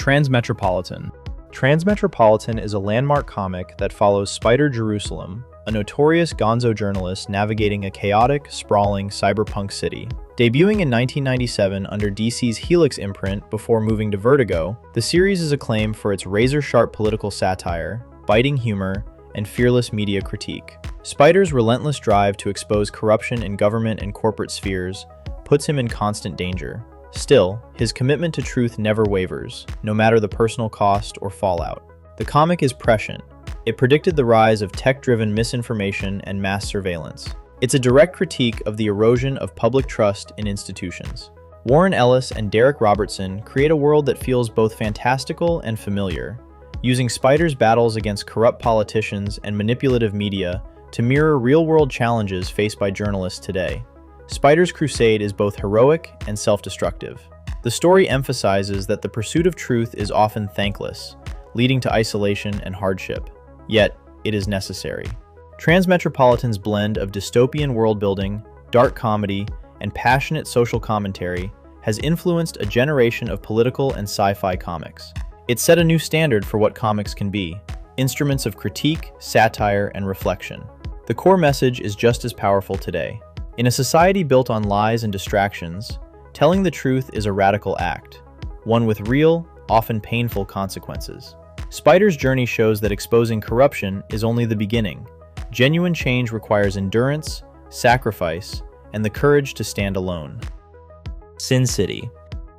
Transmetropolitan. Transmetropolitan is a landmark comic that follows Spider Jerusalem, a notorious gonzo journalist navigating a chaotic, sprawling cyberpunk city. Debuting in 1997 under DC's Helix imprint before moving to Vertigo, the series is acclaimed for its razor-sharp political satire, biting humor, and fearless media critique. Spider's relentless drive to expose corruption in government and corporate spheres puts him in constant danger. Still, his commitment to truth never wavers, no matter the personal cost or fallout. The comic is prescient. It predicted the rise of tech-driven misinformation and mass surveillance. It's a direct critique of the erosion of public trust in institutions. Warren Ellis and Derek Robertson create a world that feels both fantastical and familiar, using Spider's battles against corrupt politicians and manipulative media to mirror real-world challenges faced by journalists today. Spider's crusade is both heroic and self-destructive. The story emphasizes that the pursuit of truth is often thankless, leading to isolation and hardship. Yet, it is necessary. Transmetropolitan's blend of dystopian world-building, dark comedy, and passionate social commentary has influenced a generation of political and sci-fi comics. It set a new standard for what comics can be, instruments of critique, satire, and reflection. The core message is just as powerful today. In a society built on lies and distractions, telling the truth is a radical act, one with real, often painful consequences. Spider's journey shows that exposing corruption is only the beginning. Genuine change requires endurance, sacrifice, and the courage to stand alone. Sin City.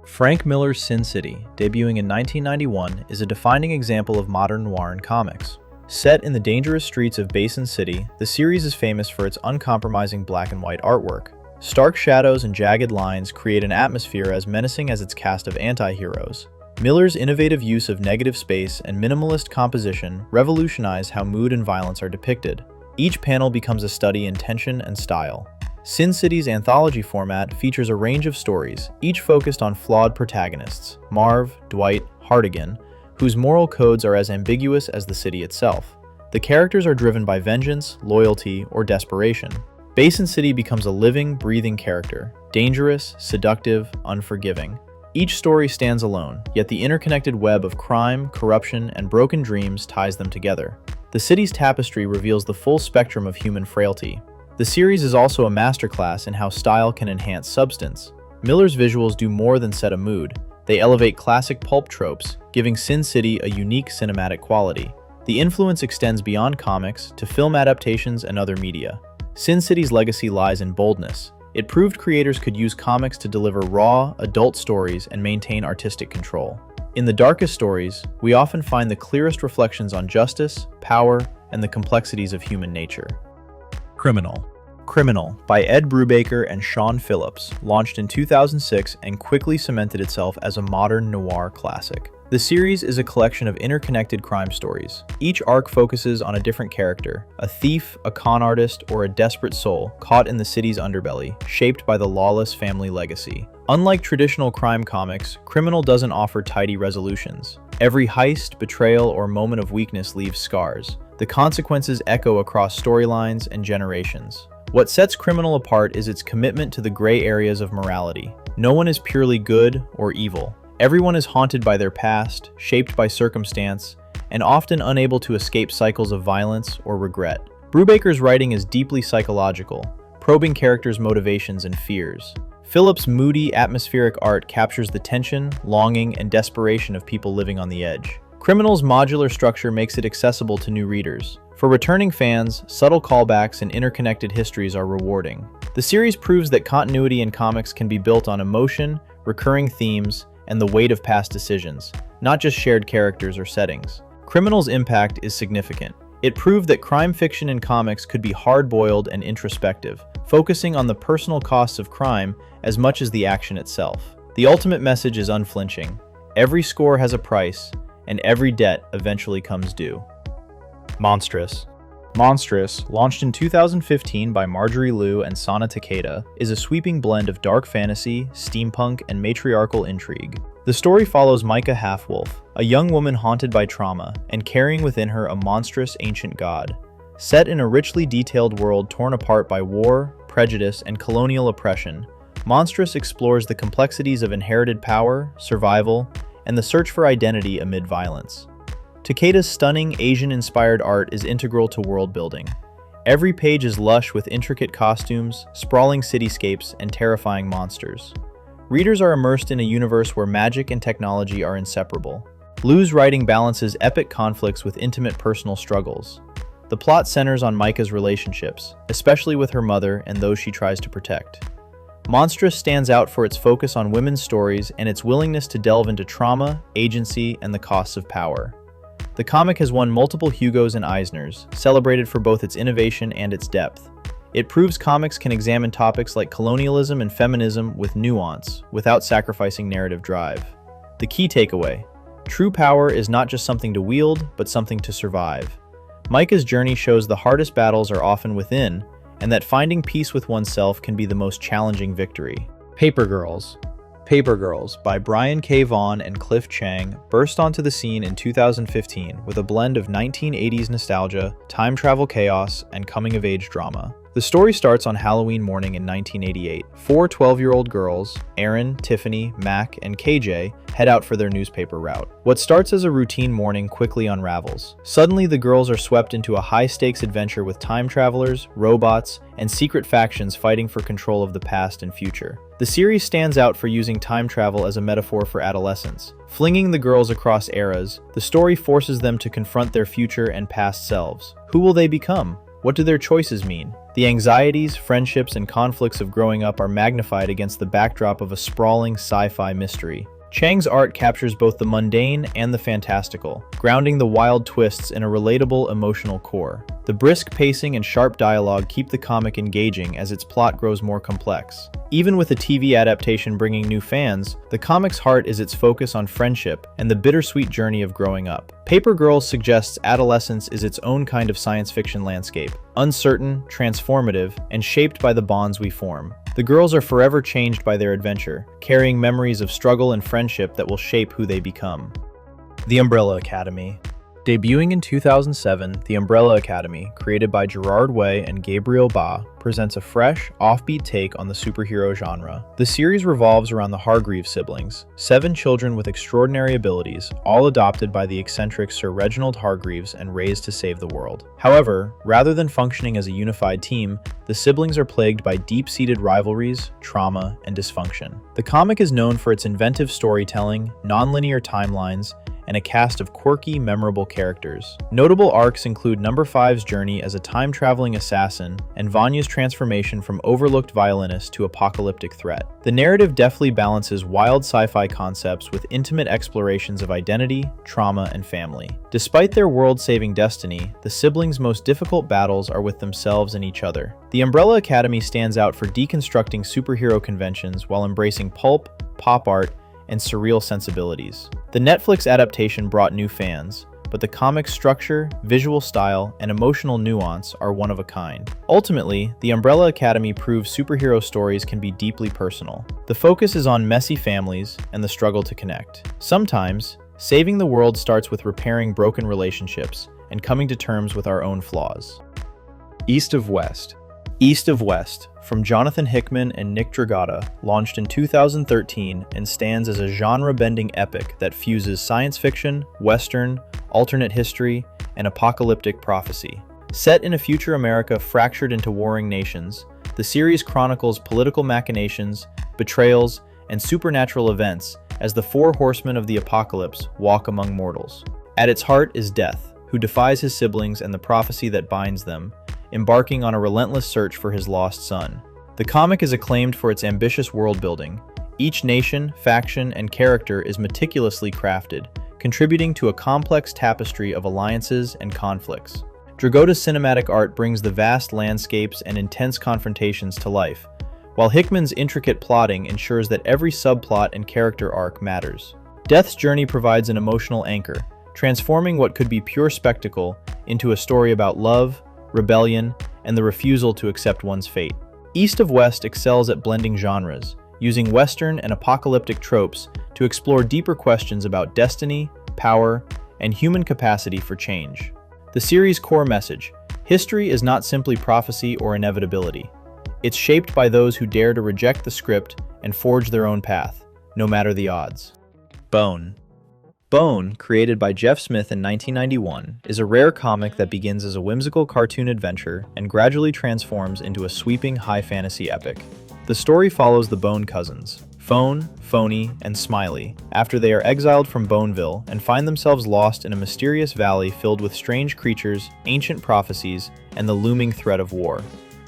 Frank Miller's Sin City, debuting in 1991, is a defining example of modern noir in comics. Set in the dangerous streets of Basin City, the series is famous for its uncompromising black and white artwork. Stark shadows and jagged lines create an atmosphere as menacing as its cast of anti-heroes. Miller's innovative use of negative space and minimalist composition revolutionize how mood and violence are depicted. Each panel becomes a study in tension and style. Sin City's anthology format features a range of stories, each focused on flawed protagonists, Marv, Dwight, Hartigan, whose moral codes are as ambiguous as the city itself. The characters are driven by vengeance, loyalty, or desperation. Basin City becomes a living, breathing character, dangerous, seductive, unforgiving. Each story stands alone, yet the interconnected web of crime, corruption, and broken dreams ties them together. The city's tapestry reveals the full spectrum of human frailty. The series is also a masterclass in how style can enhance substance. Miller's visuals do more than set a mood. They elevate classic pulp tropes, giving Sin City a unique cinematic quality. The influence extends beyond comics to film adaptations and other media. Sin City's legacy lies in boldness. It proved creators could use comics to deliver raw, adult stories and maintain artistic control. In the darkest stories, we often find the clearest reflections on justice, power, and the complexities of human nature. Criminal by Ed Brubaker and Sean Phillips, launched in 2006 and quickly cemented itself as a modern noir classic. The series is a collection of interconnected crime stories. Each arc focuses on a different character, a thief, a con artist, or a desperate soul caught in the city's underbelly, shaped by the lawless family legacy. Unlike traditional crime comics, Criminal doesn't offer tidy resolutions. Every heist, betrayal, or moment of weakness leaves scars. The consequences echo across storylines and generations. What sets Criminal apart is its commitment to the gray areas of morality. No one is purely good or evil. Everyone is haunted by their past, shaped by circumstance, and often unable to escape cycles of violence or regret. Brubaker's writing is deeply psychological, probing characters' motivations and fears. Phillips' moody, atmospheric art captures the tension, longing, and desperation of people living on the edge. Criminal's modular structure makes it accessible to new readers. For returning fans, subtle callbacks and interconnected histories are rewarding. The series proves that continuity in comics can be built on emotion, recurring themes, and the weight of past decisions, not just shared characters or settings. Criminal's impact is significant. It proved that crime fiction in comics could be hard-boiled and introspective, focusing on the personal costs of crime as much as the action itself. The ultimate message is unflinching. Every score has a price, and every debt eventually comes due. Monstress. Monstress, launched in 2015 by Marjorie Liu and Sana Takeda, is a sweeping blend of dark fantasy, steampunk, and matriarchal intrigue. The story follows Micah Halfwolf, a young woman haunted by trauma and carrying within her a monstrous ancient god. Set in a richly detailed world torn apart by war, prejudice, and colonial oppression, Monstress explores the complexities of inherited power, survival, and the search for identity amid violence. Takeda's stunning Asian-inspired art is integral to world building. Every page is lush with intricate costumes, sprawling cityscapes, and terrifying monsters. Readers are immersed in a universe where magic and technology are inseparable. Liu's writing balances epic conflicts with intimate personal struggles. The plot centers on Micah's relationships, especially with her mother and those she tries to protect. Monstress stands out for its focus on women's stories and its willingness to delve into trauma, agency, and the costs of power. The comic has won multiple Hugos and Eisners, celebrated for both its innovation and its depth. It proves comics can examine topics like colonialism and feminism with nuance, without sacrificing narrative drive. The key takeaway: true power is not just something to wield, but something to survive. Micah's journey shows the hardest battles are often within, and that finding peace with oneself can be the most challenging victory. Paper Girls. Paper Girls by Brian K. Vaughan and Cliff Chiang burst onto the scene in 2015 with a blend of 1980s nostalgia, time travel chaos, and coming-of-age drama. The story starts on Halloween morning in 1988. Four 12-year-old girls, Erin, Tiffany, Mac, and KJ, head out for their newspaper route. What starts as a routine morning quickly unravels. Suddenly, the girls are swept into a high-stakes adventure with time travelers, robots, and secret factions fighting for control of the past and future. The series stands out for using time travel as a metaphor for adolescence. Flinging the girls across eras, the story forces them to confront their future and past selves. Who will they become? What do their choices mean? The anxieties, friendships, and conflicts of growing up are magnified against the backdrop of a sprawling sci-fi mystery. Chiang's art captures both the mundane and the fantastical, grounding the wild twists in a relatable emotional core. The brisk pacing and sharp dialogue keep the comic engaging as its plot grows more complex. Even with a TV adaptation bringing new fans, the comic's heart is its focus on friendship and the bittersweet journey of growing up. Paper Girls suggests adolescence is its own kind of science fiction landscape, uncertain, transformative, and shaped by the bonds we form. The girls are forever changed by their adventure, carrying memories of struggle and friendship that will shape who they become. The Umbrella Academy. Debuting in 2007, The Umbrella Academy, created by Gerard Way and Gabriel Ba, presents a fresh, offbeat take on the superhero genre. The series revolves around the Hargreaves siblings, 7 children with extraordinary abilities, all adopted by the eccentric Sir Reginald Hargreaves and raised to save the world. However, rather than functioning as a unified team, the siblings are plagued by deep-seated rivalries, trauma, and dysfunction. The comic is known for its inventive storytelling, non-linear timelines, and a cast of quirky, memorable characters. Notable arcs include Number 5's journey as a time-traveling assassin and Vanya's transformation from overlooked violinist to apocalyptic threat. The narrative deftly balances wild sci-fi concepts with intimate explorations of identity, trauma, and family. Despite their world-saving destiny, the siblings' most difficult battles are with themselves and each other. The Umbrella Academy stands out for deconstructing superhero conventions while embracing pulp, pop art, and surreal sensibilities. The Netflix adaptation brought new fans, but the comic's structure, visual style, and emotional nuance are one of a kind. Ultimately, The Umbrella Academy proves superhero stories can be deeply personal. The focus is on messy families and the struggle to connect. Sometimes, saving the world starts with repairing broken relationships and coming to terms with our own flaws. East of West. East of West, from Jonathan Hickman and Nick Dragotta, launched in 2013 and stands as a genre-bending epic that fuses science fiction, western, alternate history, and apocalyptic prophecy. Set in a future America fractured into warring nations, the series chronicles political machinations, betrayals, and supernatural events as the 4 horsemen of the apocalypse walk among mortals. At its heart is Death, who defies his siblings and the prophecy that binds them, embarking on a relentless search for his lost son. The comic is acclaimed for its ambitious world-building. Each nation, faction, and character is meticulously crafted, contributing to a complex tapestry of alliances and conflicts. Dragotta's cinematic art brings the vast landscapes and intense confrontations to life, while Hickman's intricate plotting ensures that every subplot and character arc matters. Death's journey provides an emotional anchor, transforming what could be pure spectacle into a story about love, rebellion, and the refusal to accept one's fate. East of West excels at blending genres, using Western and apocalyptic tropes to explore deeper questions about destiny, power, and human capacity for change. The series' core message: history is not simply prophecy or inevitability. It's shaped by those who dare to reject the script and forge their own path, no matter the odds. Bone. Bone, created by Jeff Smith in 1991, is a rare comic that begins as a whimsical cartoon adventure and gradually transforms into a sweeping high fantasy epic. The story follows the Bone cousins, Phone, Phony, and Smiley, after they are exiled from Boneville and find themselves lost in a mysterious valley filled with strange creatures, ancient prophecies, and the looming threat of war.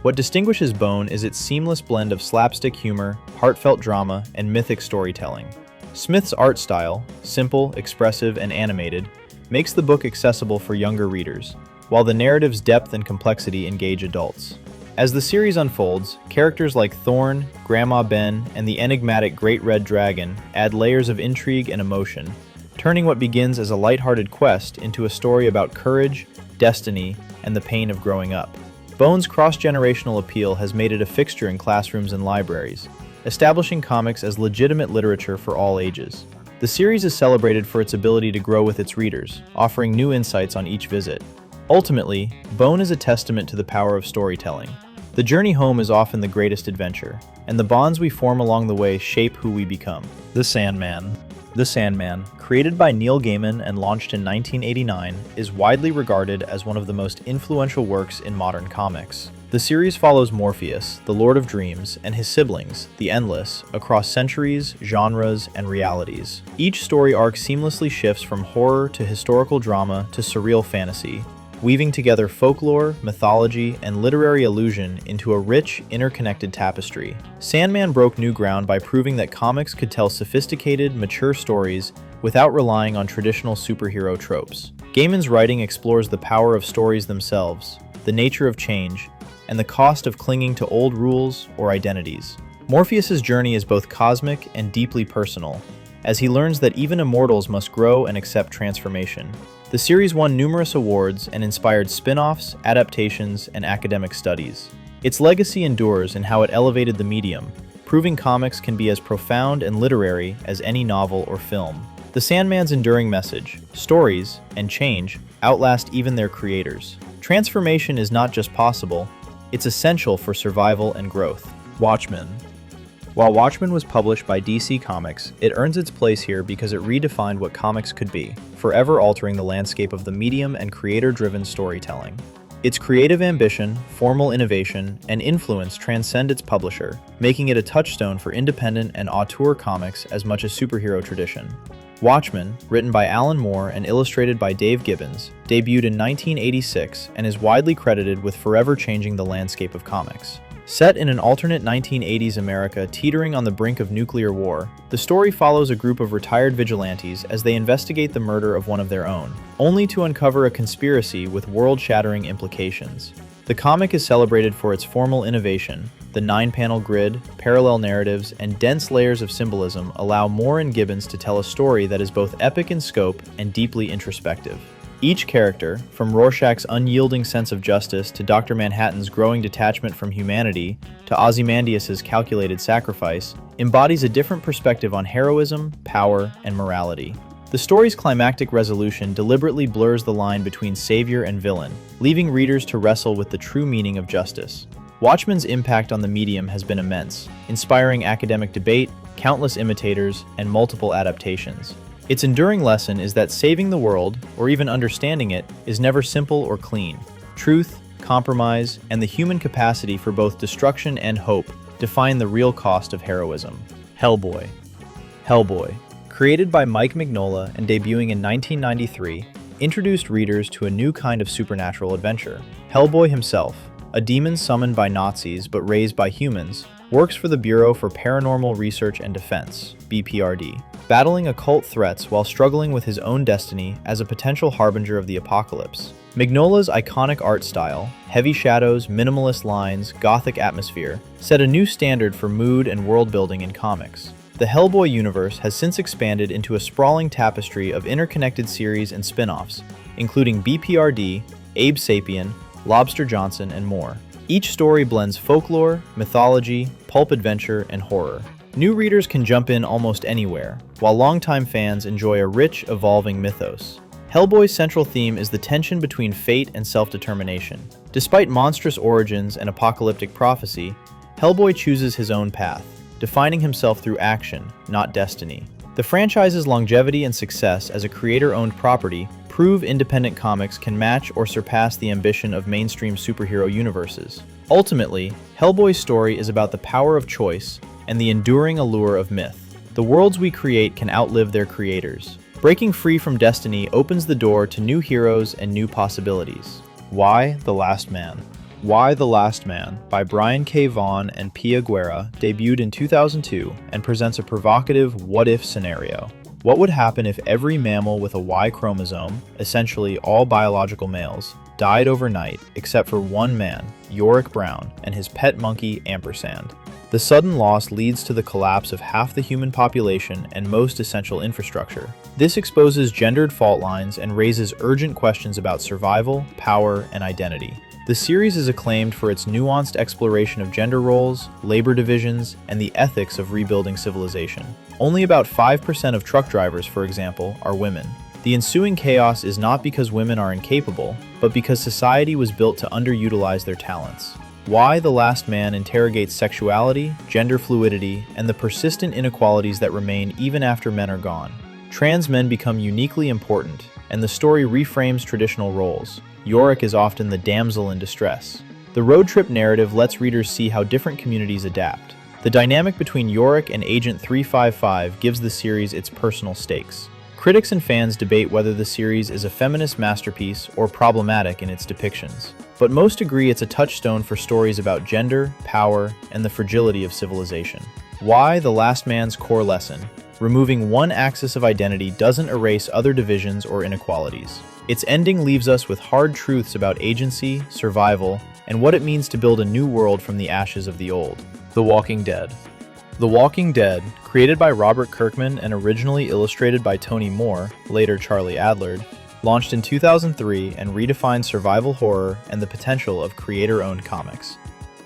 What distinguishes Bone is its seamless blend of slapstick humor, heartfelt drama, and mythic storytelling. Smith's art style, simple, expressive, and animated, makes the book accessible for younger readers, while the narrative's depth and complexity engage adults. As the series unfolds, characters like Thorn, Grandma Ben, and the enigmatic Great Red Dragon add layers of intrigue and emotion, turning what begins as a lighthearted quest into a story about courage, destiny, and the pain of growing up. Bone's cross-generational appeal has made it a fixture in classrooms and libraries, establishing comics as legitimate literature for all ages. The series is celebrated for its ability to grow with its readers, offering new insights on each visit. Ultimately, Bone is a testament to the power of storytelling. The journey home is often the greatest adventure, and the bonds we form along the way shape who we become. The Sandman. The Sandman, created by Neil Gaiman and launched in 1989, is widely regarded as one of the most influential works in modern comics. The series follows Morpheus, the Lord of Dreams, and his siblings, the Endless, across centuries, genres, and realities. Each story arc seamlessly shifts from horror to historical drama to surreal fantasy, weaving together folklore, mythology, and literary allusion into a rich, interconnected tapestry. Sandman broke new ground by proving that comics could tell sophisticated, mature stories without relying on traditional superhero tropes. Gaiman's writing explores the power of stories themselves, the nature of change, and the cost of clinging to old rules or identities. Morpheus's journey is both cosmic and deeply personal, as he learns that even immortals must grow and accept transformation. The series won numerous awards and inspired spin-offs, adaptations, and academic studies. Its legacy endures in how it elevated the medium, proving comics can be as profound and literary as any novel or film. The Sandman's enduring message, stories, and change outlast even their creators. Transformation is not just possible, it's essential for survival and growth. Watchmen. While Watchmen was published by DC Comics, it earns its place here because it redefined what comics could be, forever altering the landscape of the medium and creator-driven storytelling. Its creative ambition, formal innovation, and influence transcend its publisher, making it a touchstone for independent and auteur comics as much as superhero tradition. Watchmen, written by Alan Moore and illustrated by Dave Gibbons, debuted in 1986 and is widely credited with forever changing the landscape of comics. Set in an alternate 1980s America teetering on the brink of nuclear war, the story follows a group of retired vigilantes as they investigate the murder of one of their own, only to uncover a conspiracy with world-shattering implications. The comic is celebrated for its formal innovation. The 9-panel grid, parallel narratives, and dense layers of symbolism allow Moore and Gibbons to tell a story that is both epic in scope and deeply introspective. Each character, from Rorschach's unyielding sense of justice to Dr. Manhattan's growing detachment from humanity to Ozymandias's calculated sacrifice, embodies a different perspective on heroism, power, and morality. The story's climactic resolution deliberately blurs the line between savior and villain, leaving readers to wrestle with the true meaning of justice. Watchmen's impact on the medium has been immense, inspiring academic debate, countless imitators, and multiple adaptations. Its enduring lesson is that saving the world, or even understanding it, is never simple or clean. Truth, compromise, and the human capacity for both destruction and hope define the real cost of heroism. Hellboy. Hellboy, created by Mike Mignola and debuting in 1993, introduced readers to a new kind of supernatural adventure. Hellboy himself, a demon summoned by Nazis but raised by humans, works for the Bureau for Paranormal Research and Defense, BPRD, battling occult threats while struggling with his own destiny as a potential harbinger of the apocalypse. Mignola's iconic art style, heavy shadows, minimalist lines, gothic atmosphere, set a new standard for mood and world building in comics. The Hellboy universe has since expanded into a sprawling tapestry of interconnected series and spin-offs, including BPRD, Abe Sapien, Lobster Johnson, and more. Each story blends folklore, mythology, pulp adventure, and horror. New readers can jump in almost anywhere, while longtime fans enjoy a rich, evolving mythos. Hellboy's central theme is the tension between fate and self-determination. Despite monstrous origins and apocalyptic prophecy, Hellboy chooses his own path, defining himself through action, not destiny. The franchise's longevity and success as a creator-owned property prove independent comics can match or surpass the ambition of mainstream superhero universes. Ultimately, Hellboy's story is about the power of choice and the enduring allure of myth. The worlds we create can outlive their creators. Breaking free from destiny opens the door to new heroes and new possibilities. Why the Last Man? Why the Last Man by Brian K. Vaughan and Pia Guerra debuted in 2002 and presents a provocative what-if scenario. What would happen if every mammal with a Y chromosome, essentially all biological males, died overnight except for one man, Yorick Brown, and his pet monkey, Ampersand? The sudden loss leads to the collapse of half the human population and most essential infrastructure. This exposes gendered fault lines and raises urgent questions about survival, power, and identity. The series is acclaimed for its nuanced exploration of gender roles, labor divisions, and the ethics of rebuilding civilization. Only about 5% of truck drivers, for example, are women. The ensuing chaos is not because women are incapable, but because society was built to underutilize their talents. Why the Last Man interrogates sexuality, gender fluidity, and the persistent inequalities that remain even after men are gone. Trans men become uniquely important, and the story reframes traditional roles. Yorick is often the damsel in distress. The road trip narrative lets readers see how different communities adapt. The dynamic between Yorick and Agent 355 gives the series its personal stakes. Critics and fans debate whether the series is a feminist masterpiece or problematic in its depictions, but most agree it's a touchstone for stories about gender, power, and the fragility of civilization. Why the Last Man's core lesson: removing one axis of identity doesn't erase other divisions or inequalities. Its ending leaves us with hard truths about agency, survival, and what it means to build a new world from the ashes of the old. The Walking Dead. The Walking Dead, created by Robert Kirkman and originally illustrated by Tony Moore, later Charlie Adlard, launched in 2003 and redefined survival horror and the potential of creator-owned comics.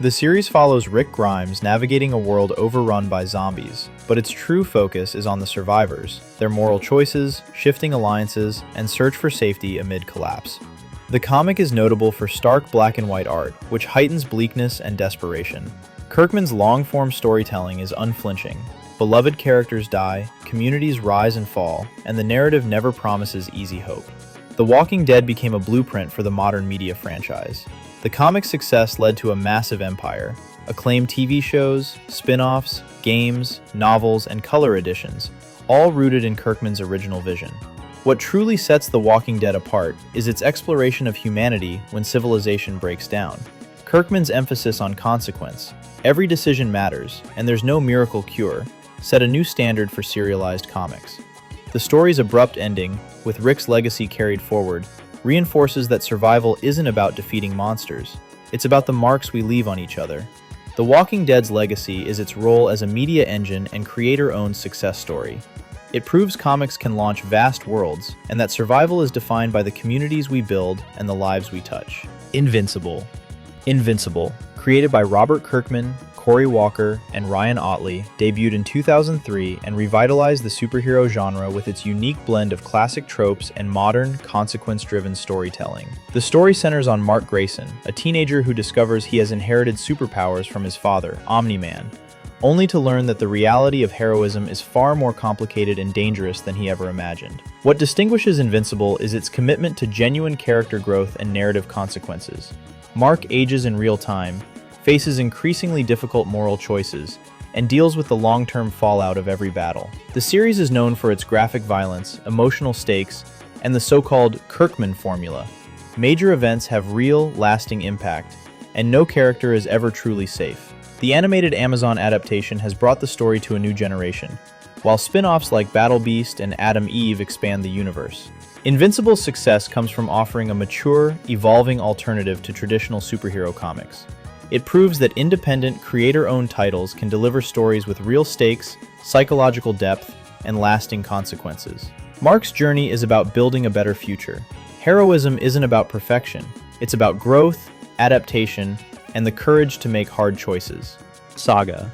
The series follows Rick Grimes navigating a world overrun by zombies, but its true focus is on the survivors, their moral choices, shifting alliances, and search for safety amid collapse. The comic is notable for stark black and white art, which heightens bleakness and desperation. Kirkman's long-form storytelling is unflinching. Beloved characters die, communities rise and fall, and the narrative never promises easy hope. The Walking Dead became a blueprint for the modern media franchise. The comic's success led to a massive empire, acclaimed TV shows, spin-offs, games, novels, and color editions, all rooted in Kirkman's original vision. What truly sets The Walking Dead apart is its exploration of humanity when civilization breaks down. Kirkman's emphasis on consequence, every decision matters, and there's no miracle cure, set a new standard for serialized comics. The story's abrupt ending, with Rick's legacy carried forward, reinforces that survival isn't about defeating monsters. It's about the marks we leave on each other. The Walking Dead's legacy is its role as a media engine and creator-owned success story. It proves comics can launch vast worlds, and that survival is defined by the communities we build and the lives we touch. Invincible. Invincible, created by Robert Kirkman, Cory Walker, and Ryan Ottley, debuted in 2003 and revitalized the superhero genre with its unique blend of classic tropes and modern, consequence-driven storytelling. The story centers on Mark Grayson, a teenager who discovers he has inherited superpowers from his father, Omni-Man, only to learn that the reality of heroism is far more complicated and dangerous than he ever imagined. What distinguishes Invincible is its commitment to genuine character growth and narrative consequences. Mark ages in real time, faces increasingly difficult moral choices, and deals with the long-term fallout of every battle. The series is known for its graphic violence, emotional stakes, and the so-called Kirkman formula. Major events have real, lasting impact, and no character is ever truly safe. The animated Amazon adaptation has brought the story to a new generation, while spin-offs like Battle Beast and Adam Eve expand the universe. Invincible's success comes from offering a mature, evolving alternative to traditional superhero comics. It proves that independent, creator-owned titles can deliver stories with real stakes, psychological depth, and lasting consequences. Mark's journey is about building a better future. Heroism isn't about perfection. It's about growth, adaptation, and the courage to make hard choices. Saga.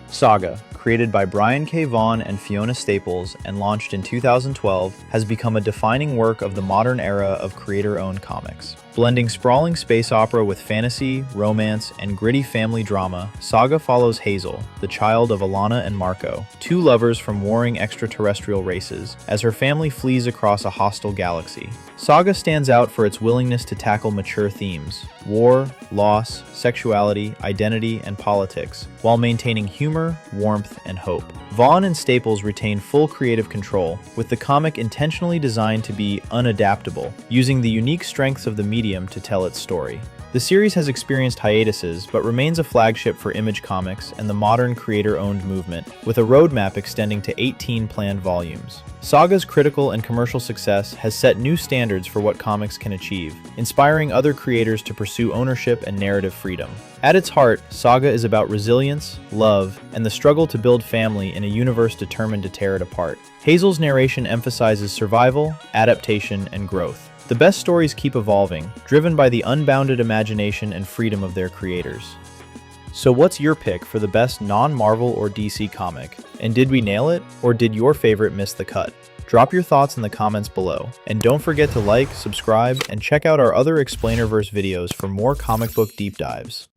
Saga, created by Brian K. Vaughan and Fiona Staples and launched in 2012, has become a defining work of the modern era of creator-owned comics. Blending sprawling space opera with fantasy, romance, and gritty family drama, Saga follows Hazel, the child of Alana and Marco, two lovers from warring extraterrestrial races, as her family flees across a hostile galaxy. Saga stands out for its willingness to tackle mature themes: war, loss, sexuality, identity, and politics, while maintaining humor, warmth, and hope. Vaughan and Staples retain full creative control, with the comic intentionally designed to be unadaptable, using the unique strengths of the medium to tell its story. The series has experienced hiatuses, but remains a flagship for Image Comics and the modern creator-owned movement, with a roadmap extending to 18 planned volumes. Saga's critical and commercial success has set new standards for what comics can achieve, inspiring other creators to pursue ownership and narrative freedom. At its heart, Saga is about resilience, love, and the struggle to build family in a universe determined to tear it apart. Hazel's narration emphasizes survival, adaptation, and growth. The best stories keep evolving, driven by the unbounded imagination and freedom of their creators. So what's your pick for the best non-Marvel or DC comic? And did we nail it, or did your favorite miss the cut? Drop your thoughts in the comments below, and don't forget to like, subscribe, and check out our other Explainerverse videos for more comic book deep dives.